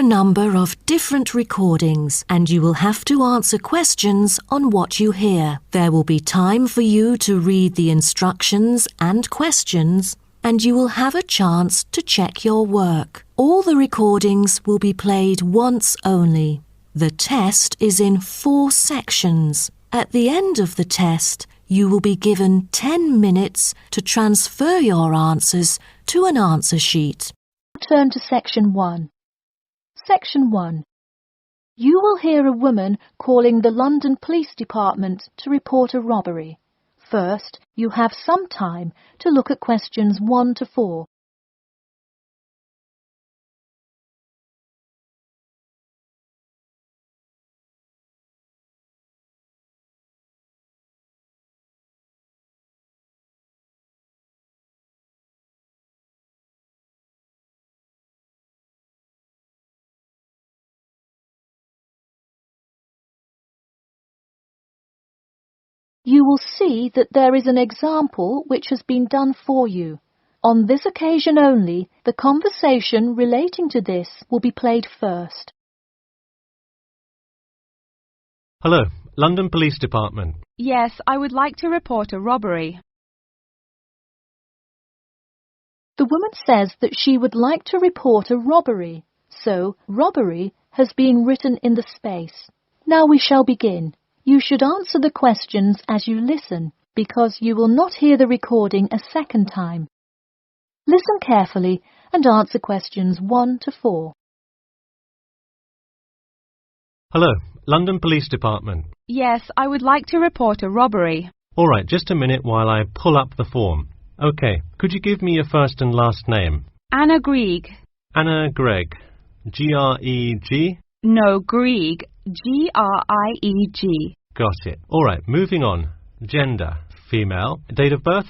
a number of different recordings and you will have to answer questions on what you hear. There will be time for you to read the instructions and questions, and you will have a chance to check your work. All the recordings will be played once only. The test is in 4 sections. At the end of the test, you will be given 10 minutes to transfer your answers to an answer sheet. Turn to Section 1. Section 1. You will hear a woman calling the London Police Department to report a robbery. First, you have some time to look at questions 1 to 4. You will see that there is an example which has been done for you. On this occasion only, the conversation relating to this will be played first. Hello, London Police Department. Yes, I would like to report a robbery. The woman says that she would like to report a robbery, so robbery has been written in the space. Now we shall begin. You should answer the questions as you listen, because you will not hear the recording a second time. Listen carefully and answer questions 1 to 4. Hello, London Police Department. Yes, I would like to report a robbery. All right, just a minute while I pull up the form. OK, could you give me your first and last name? Anna Grieg. Anna Gregg. G-R-E-G? No, Grieg. G-R-I-E-G. Got it. All right, moving on. Gender, female. Date of birth?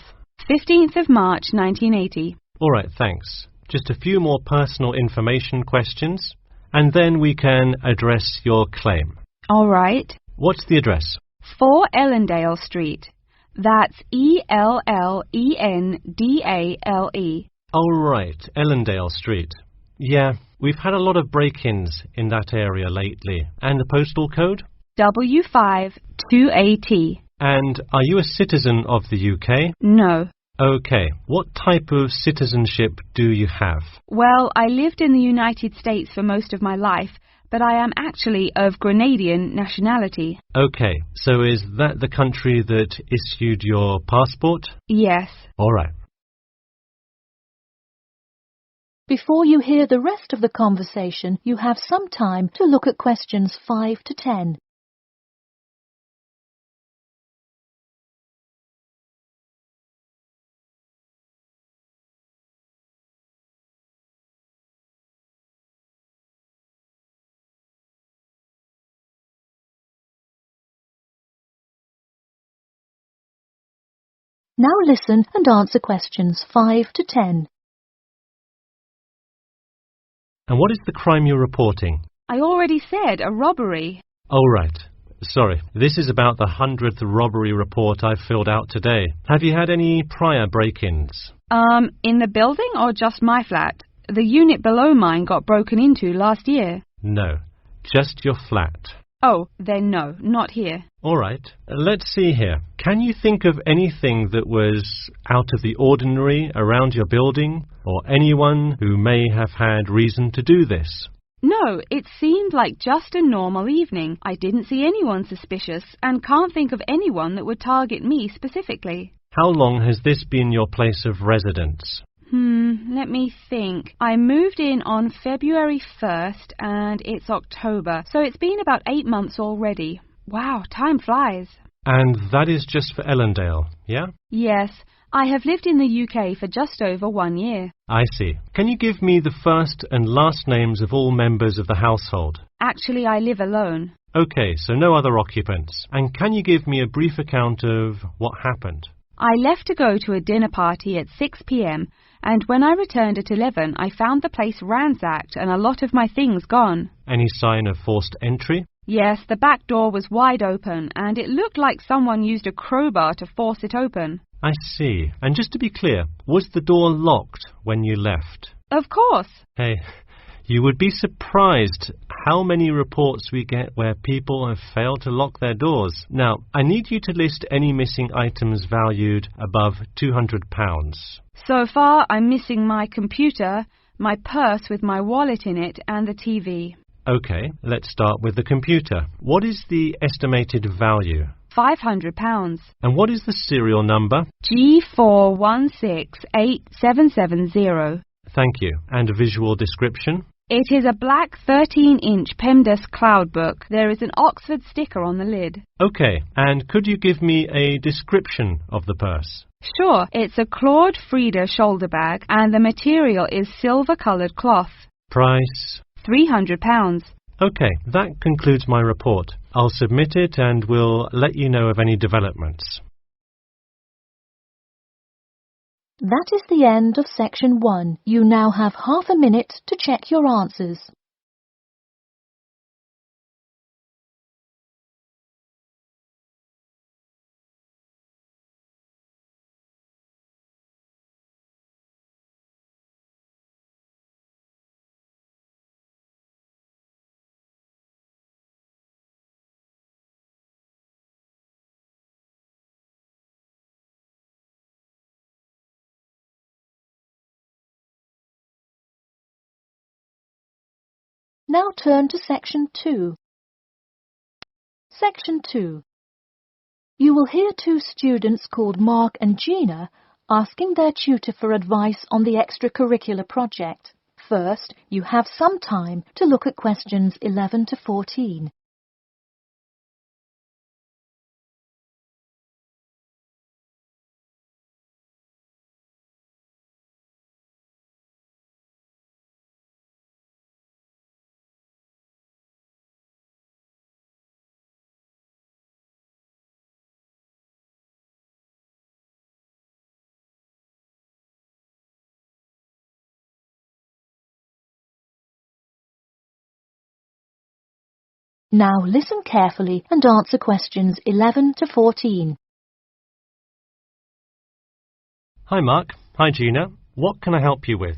15th of March, 1980. All right, thanks. Just a few more personal information questions, and then we can address your claim. All right. What's the address? 4 Ellendale Street. That's E-L-L-E-N-D-A-L-E. All right, Ellendale Street. Yeah, we've had a lot of break-ins in that area lately. And the postal code? W5 2AT. And are you a citizen of the UK? No. OK. What type of citizenship do you have? Well, I lived in the United States for most of my life, but I am actually of Grenadian nationality. OK. So is that the country that issued your passport? Yes. All right. Before you hear the rest of the conversation, you have some time to look at questions 5 to 10. Now listen and answer questions 5 to 10. And what is the crime you're reporting? I already said a robbery. Oh, right. Sorry. This is about the 100th robbery report I've filled out today. Have you had any prior break-ins? In the building or just my flat? The unit below mine got broken into last year. No. Just your flat. Oh, then no, not here. All right. Let's see here. Can you think of anything that was out of the ordinary around your building, or anyone who may have had reason to do this? No, it seemed like just a normal evening. I didn't see anyone suspicious and can't think of anyone that would target me specifically. How long has this been your place of residence? Let me think. I moved in on February 1st and it's October, so it's been about 8 months already. Wow, time flies. And that is just for Ellendale, yeah? Yes, I have lived in the UK for just over 1 year. I see. Can you give me the first and last names of all members of the household? Actually, I live alone. OK, so no other occupants. And can you give me a brief account of what happened? I left to go to a dinner party at 6 p.m. and when I returned at 11, I found the place ransacked and a lot of my things gone. Any sign of forced entry? Yes, the back door was wide open and it looked like someone used a crowbar to force it open. I see. And just to be clear, was the door locked when you left? Of course. Hey, You would be surprised how many reports we get where people have failed to lock their doors. Now, I need you to list any missing items valued above £200. So far, I'm missing my computer, my purse with my wallet in it, and the TV. OK, let's start with the computer. What is the estimated value? £500. And what is the serial number? G416870. Thank you. And a visual description? It is a black 13-inch PEMDAS cloud book. There is an Oxford sticker on the lid. OK, and could you give me a description of the purse? Sure, it's a Claude Frieda shoulder bag and the material is silver-coloured cloth. Price? £300. OK, that concludes my report. I'll submit it and we'll let you know of any developments. That is the end of section 1. You now have half a minute to check your answers. Now turn to section 2. Section 2. You will hear two students called Mark and Gina asking their tutor for advice on the extracurricular project. First, you have some time to look at questions 11 to 14. Now listen carefully and answer questions 11 to 14. Hi Mark. Hi Gina. What can I help you with?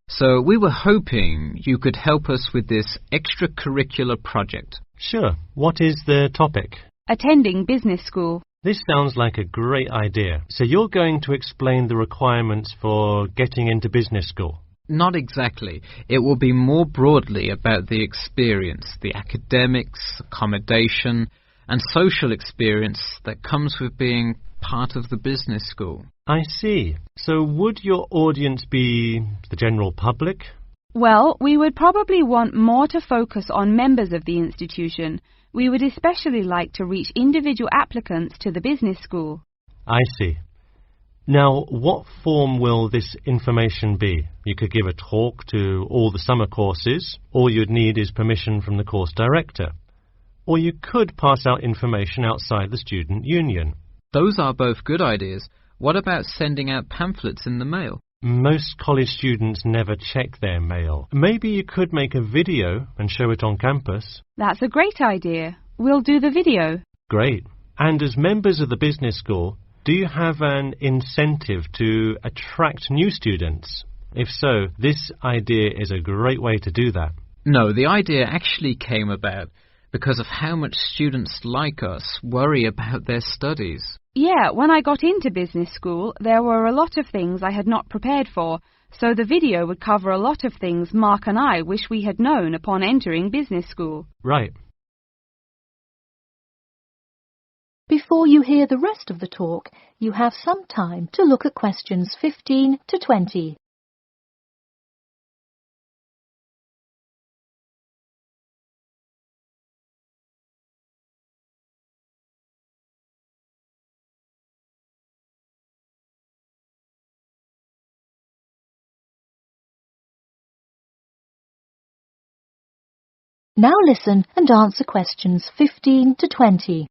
So we were hoping you could help us with this extracurricular project. Sure. What is the topic? Attending business school. This sounds like a great idea. So you're going to explain the requirements for getting into business school? Not exactly. It will be more broadly about the experience, the academics, accommodation, and social experience that comes with being part of the business school. I see. So would your audience be the general public? Well, we would probably want more to focus on members of the institution. We would especially like to reach individual applicants to the business school. I see. Now, what form will this information be? You could give a talk to all the summer courses. All you'd need is permission from the course director. Or you could pass out information outside the student union. Those are both good ideas. What about sending out pamphlets in the mail? Most college students never check their mail. Maybe you could make a video and show it on campus. That's a great idea. We'll do the video. Great. And as members of the business school, do you have an incentive to attract new students? If so, this idea is a great way to do that. No, the idea actually came about because of how much students like us worry about their studies. Yeah, when I got into business school, there were a lot of things I had not prepared for, so the video would cover a lot of things Mark and I wish we had known upon entering business school. Right. Before you hear the rest of the talk, you have some time to look at questions 15 to 20. Now listen and answer questions 15 to 20.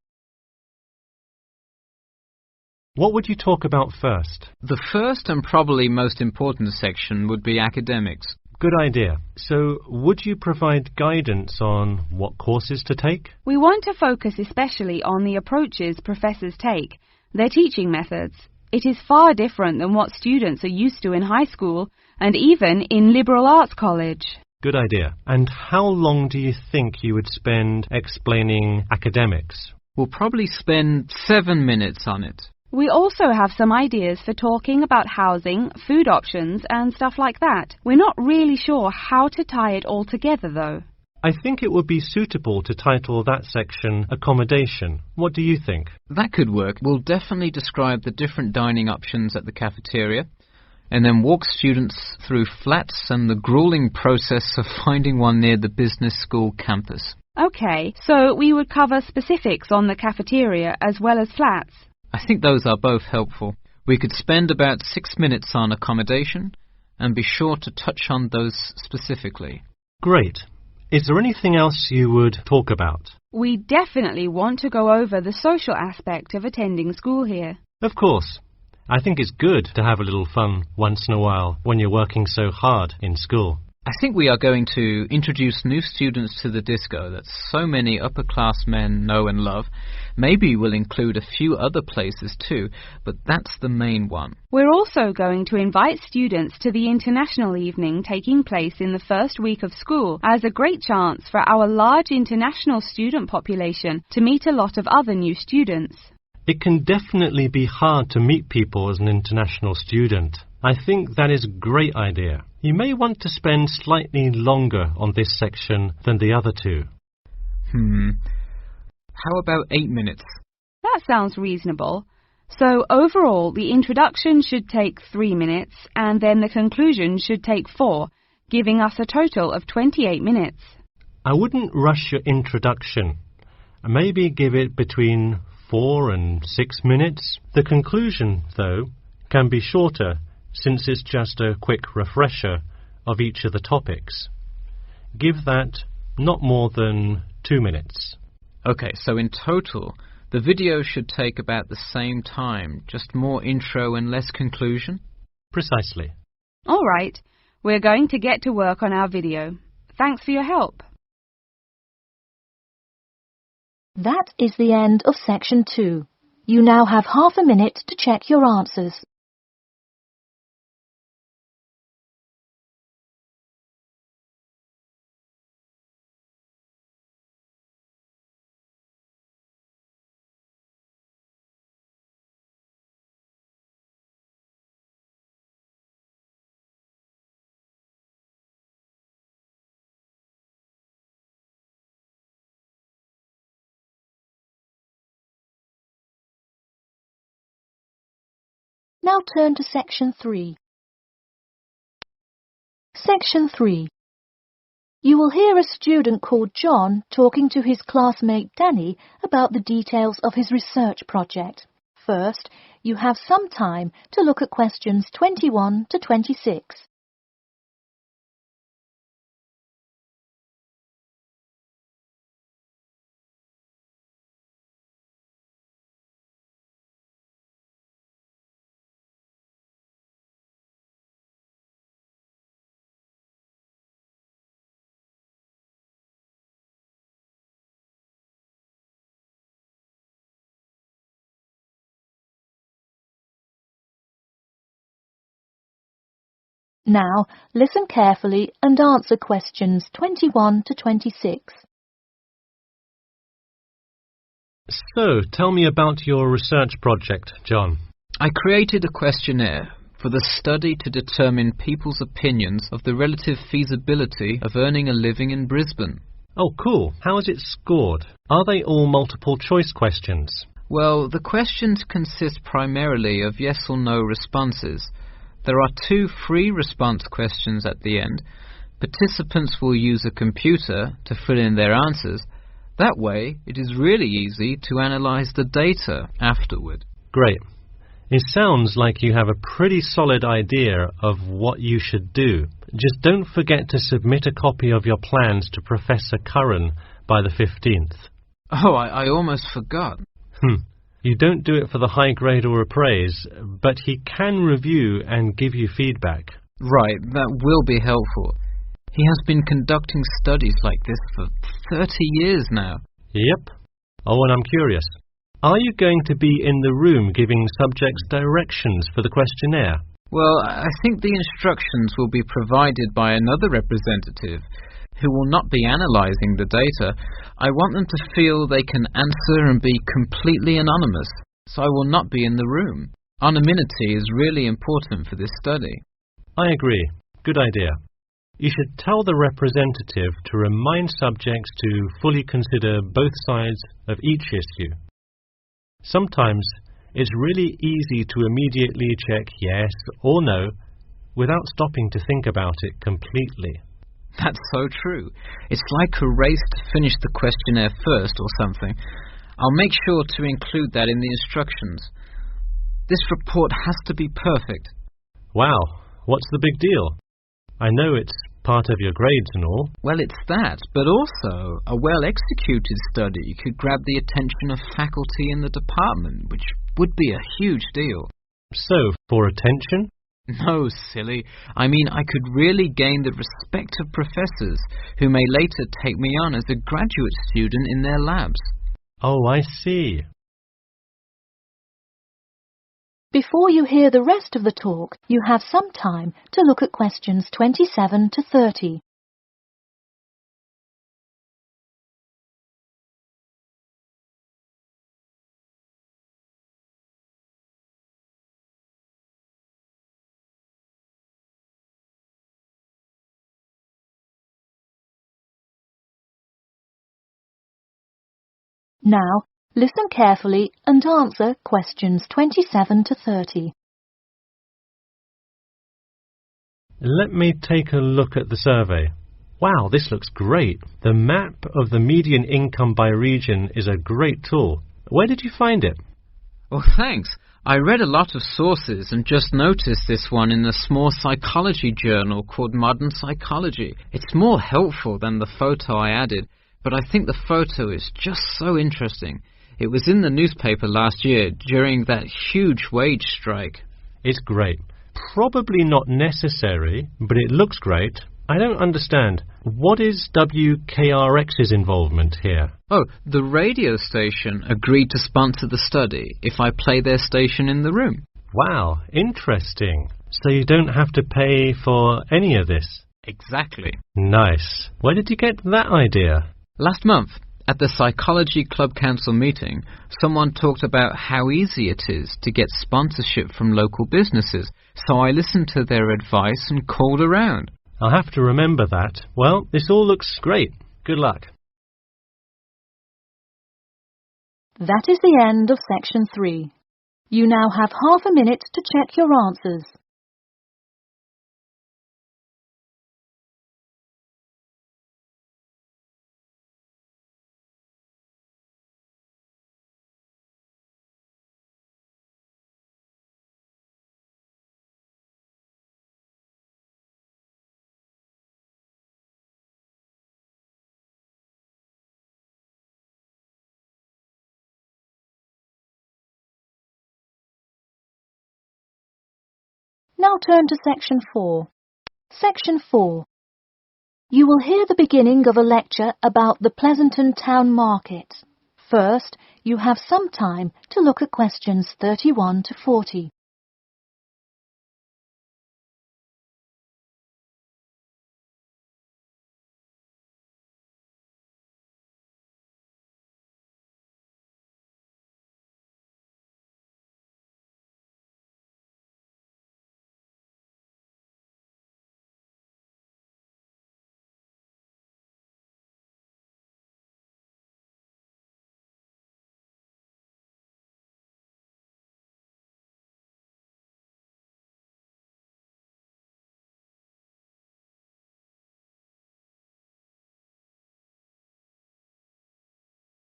What would you talk about first? The first and probably most important section would be academics. Good idea. So, would you provide guidance on what courses to take? We want to focus especially on the approaches professors take, their teaching methods. It is far different than what students are used to in high school and even in liberal arts college. Good idea. And how long do you think you would spend explaining academics? We'll probably spend 7 minutes on it. We also have some ideas for talking about housing, food options and stuff like that. We're not really sure how to tie it all together though. I think it would be suitable to title that section Accommodation. What do you think? That could work. We'll definitely describe the different dining options at the cafeteria and then walk students through flats and the grueling process of finding one near the business school campus. Okay, so we would cover specifics on the cafeteria as well as flats. I think those are both helpful. We could spend about 6 minutes on accommodation and be sure to touch on those specifically. Great. Is there anything else you would talk about? We definitely want to go over the social aspect of attending school here. Of course. I think it's good to have a little fun once in a while when you're working so hard in school. I think we are going to introduce new students to the disco that so many upper-class men know and love. Maybe we'll include a few other places too, but that's the main one. We're also going to invite students to the international evening taking place in the first week of school as a great chance for our large international student population to meet a lot of other new students. It can definitely be hard to meet people as an international student. I think that is a great idea. You may want to spend slightly longer on this section than the other two. How about 8 minutes? That sounds reasonable. So overall, the introduction should take 3 minutes and then the conclusion should take 4, giving us a total of 28 minutes. I wouldn't rush your introduction. Maybe give it between 4 and 6 minutes. The conclusion, though, can be shorter since it's just a quick refresher of each of the topics. Give that not more than 2 minutes. Okay, so in total, the video should take about the same time, just more intro and less conclusion? Precisely. All right, we're going to get to work on our video. Thanks for your help. That is the end of section 2. You now have half a minute to check your answers. Now turn to section 3. Section 3. You will hear a student called John talking to his classmate Danny about the details of his research project. First, you have some time to look at questions 21 to 26. Now, listen carefully and answer questions 21 to 26. So, tell me about your research project, John. I created a questionnaire for the study to determine people's opinions of the relative feasibility of earning a living in Brisbane. Oh, cool. How is it scored? Are they all multiple choice questions? Well, the questions consist primarily of yes or no responses. There are 2 free response questions at the end. Participants will use a computer to fill in their answers. That way, it is really easy to analyze the data afterward. Great. It sounds like you have a pretty solid idea of what you should do. Just don't forget to submit a copy of your plans to Professor Curran by the 15th. Oh, I almost forgot. You don't do it for the high grade or appraise, but he can review and give you feedback. Right, that will be helpful. He has been conducting studies like this for 30 years now. Yep. Oh, and I'm curious. Are you going to be in the room giving subjects directions for the questionnaire? Well, I think the instructions will be provided by another representative who will not be analysing the data. I want them to feel they can answer and be completely anonymous, so I will not be in the room. Anonymity is really important for this study. I agree. Good idea. You should tell the representative to remind subjects to fully consider both sides of each issue. Sometimes it's really easy to immediately check yes or no without stopping to think about it completely. That's so true. It's like a race to finish the questionnaire first or something. I'll make sure to include that in the instructions. This report has to be perfect. Wow, what's the big deal? I know it's part of your grades and all. Well, it's that, but also a well-executed study could grab the attention of faculty in the department, which would be a huge deal. So, for attention? No, silly. I mean, I could really gain the respect of professors who may later take me on as a graduate student in their labs. Oh, I see. Before you hear the rest of the talk, you have some time to look at questions 27 to 30. Now, listen carefully and answer questions 27 to 30. Let me take a look at the survey. Wow, this looks great. The map of the median income by region is a great tool. Where did you find it? Oh, thanks. I read a lot of sources and just noticed this one in a small psychology journal called Modern Psychology. It's more helpful than the photo I added, but I think the photo is just so interesting. It was in the newspaper last year during that huge wage strike. It's great. Probably not necessary, but it looks great. I don't understand. What is WKRX's involvement here? Oh, the radio station agreed to sponsor the study if I play their station in the room. Wow, interesting. So you don't have to pay for any of this? Exactly. Nice. Where did you get that idea? Last month, at the Psychology Club Council meeting, someone talked about how easy it is to get sponsorship from local businesses, so I listened to their advice and called around. I'll have to remember that. Well, this all looks great. Good luck. That is the end of section 3. You now have half a minute to check your answers. Now turn to section 4. Section 4. You will hear the beginning of a lecture about the Pleasanton Town Market. First, you have some time to look at questions 31 to 40.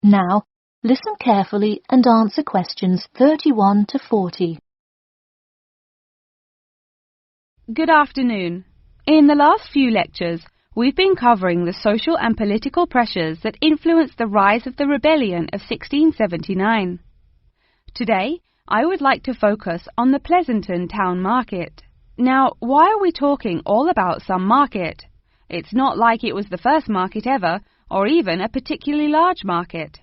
Now, listen carefully and answer questions 31 to 40. Good afternoon. In the last few lectures, we've been covering the social and political pressures that influenced the rise of the rebellion of 1679. Today, I would like to focus on the Pleasanton Town Market. Now, why are we talking all about some market? It's not like it was the first market ever, or even a particularly large market.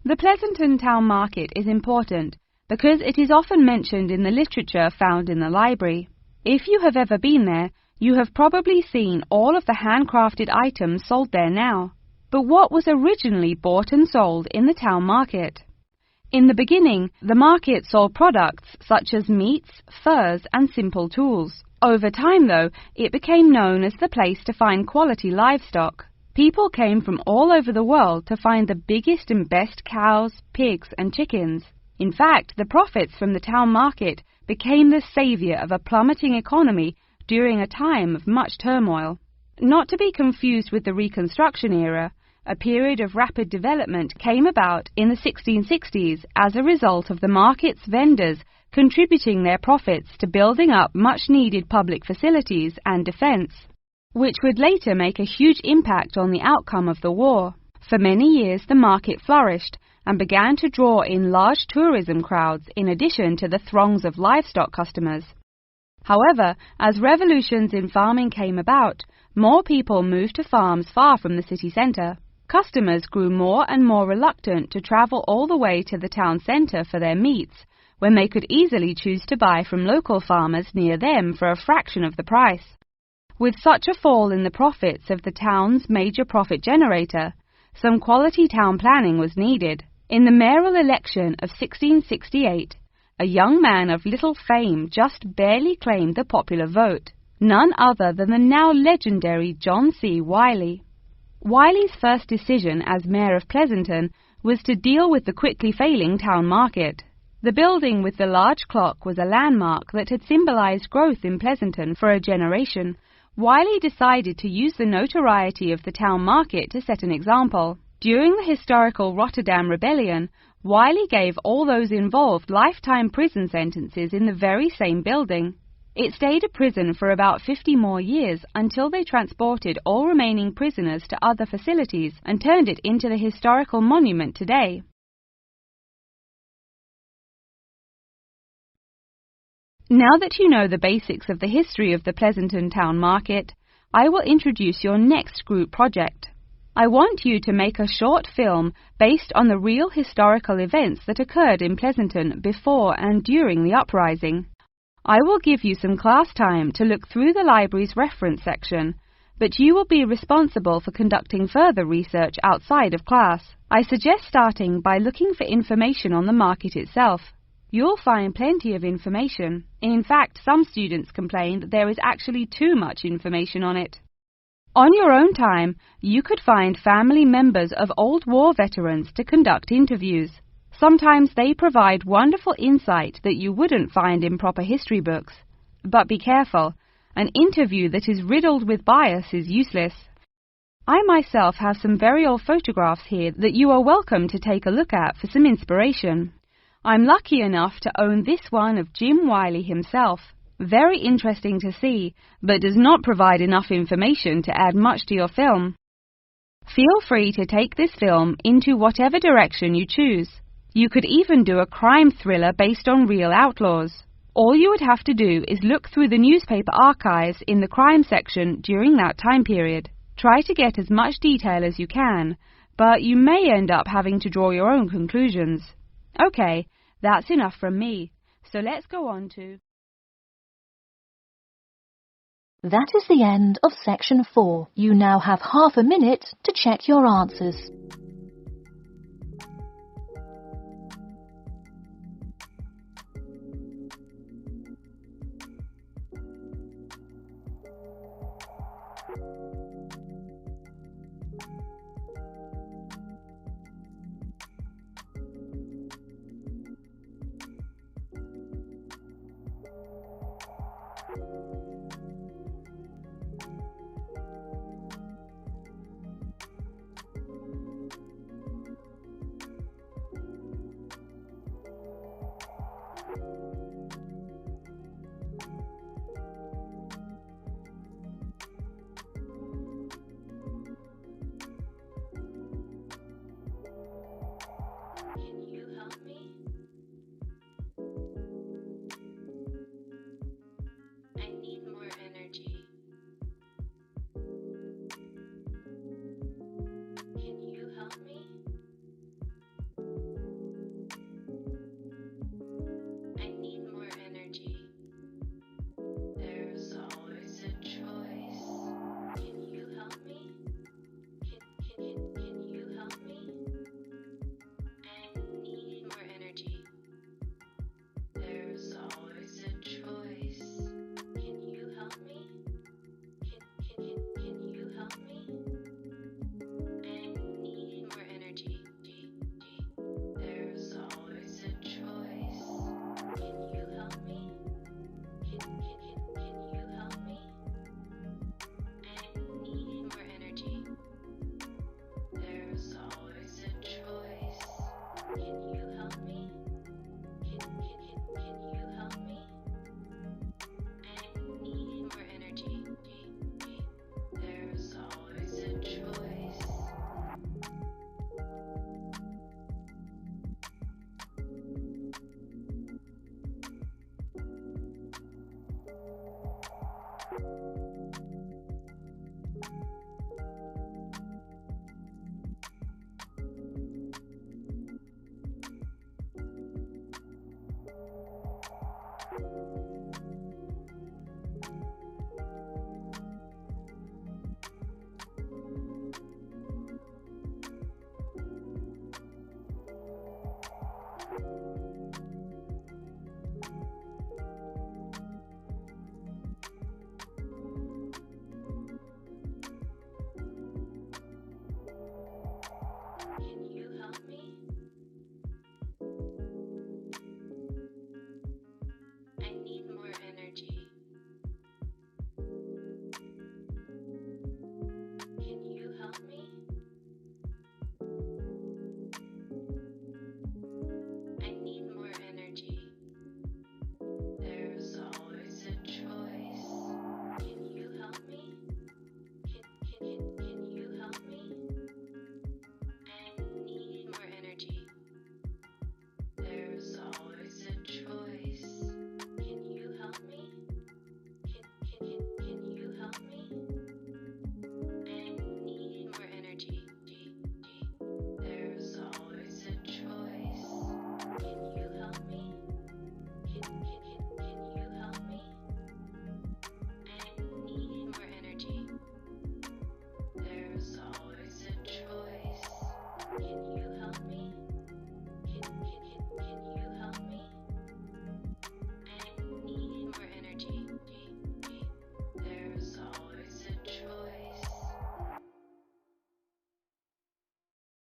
The Pleasanton Town Market is important because it is often mentioned in the literature found in the library. If you have ever been there, you have probably seen all of the handcrafted items sold there now. But what was originally bought and sold in the town market? In the beginning, the market sold products such as meats, furs, and simple tools. Over time, though, it became known as the place to find quality livestock. People came from all over the world to find the biggest and best cows, pigs, and chickens. In fact, the profits from the town market became the savior of a plummeting economy during a time of much turmoil. Not to be confused with the Reconstruction era, a period of rapid development came about in the 1660s as a result of the market's vendors contributing their profits to building up much-needed public facilities and defense, which would later make a huge impact on the outcome of the war. For many years, the market flourished and began to draw in large tourism crowds in addition to the throngs of livestock customers. However, as revolutions in farming came about, more people moved to farms far from the city centre. Customers grew more and more reluctant to travel all the way to the town centre for their meats, when they could easily choose to buy from local farmers near them for a fraction of the price. With such a fall in the profits of the town's major profit generator, some quality town planning was needed. In the mayoral election of 1668, a young man of little fame just barely claimed the popular vote, none other than the now legendary John C. Wiley. Wiley's first decision as mayor of Pleasanton was to deal with the quickly failing town market. The building with the large clock was a landmark that had symbolized growth in Pleasanton for a generation. Wiley decided to use the notoriety of the town market to set an example. During the historical Rotterdam Rebellion, Wiley gave all those involved lifetime prison sentences in the very same building. It stayed a prison for about 50 more years until they transported all remaining prisoners to other facilities and turned it into the historical monument today. Now that you know the basics of the history of the Pleasanton Town Market, I will introduce your next group project. I want you to make a short film based on the real historical events that occurred in Pleasanton before and during the uprising. I will give you some class time to look through the library's reference section, but you will be responsible for conducting further research outside of class. I suggest starting by looking for information on the market itself. You'll find plenty of information. In fact, some students complain that there is actually too much information on it. On your own time, you could find family members of old war veterans to conduct interviews. Sometimes they provide wonderful insight that you wouldn't find in proper history books. But be careful, an interview that is riddled with bias is useless. I myself have some very old photographs here that you are welcome to take a look at for some inspiration. I'm lucky enough to own this one of Jim Wiley himself. Very interesting to see, but does not provide enough information to add much to your film. Feel free to take this film into whatever direction you choose. You could even do a crime thriller based on real outlaws. All you would have to do is look through the newspaper archives in the crime section during that time period. Try to get as much detail as you can, but you may end up having to draw your own conclusions. Okay, that's enough from me, so let's go on to... That is the end of section 4. You now have half a minute to check your answers.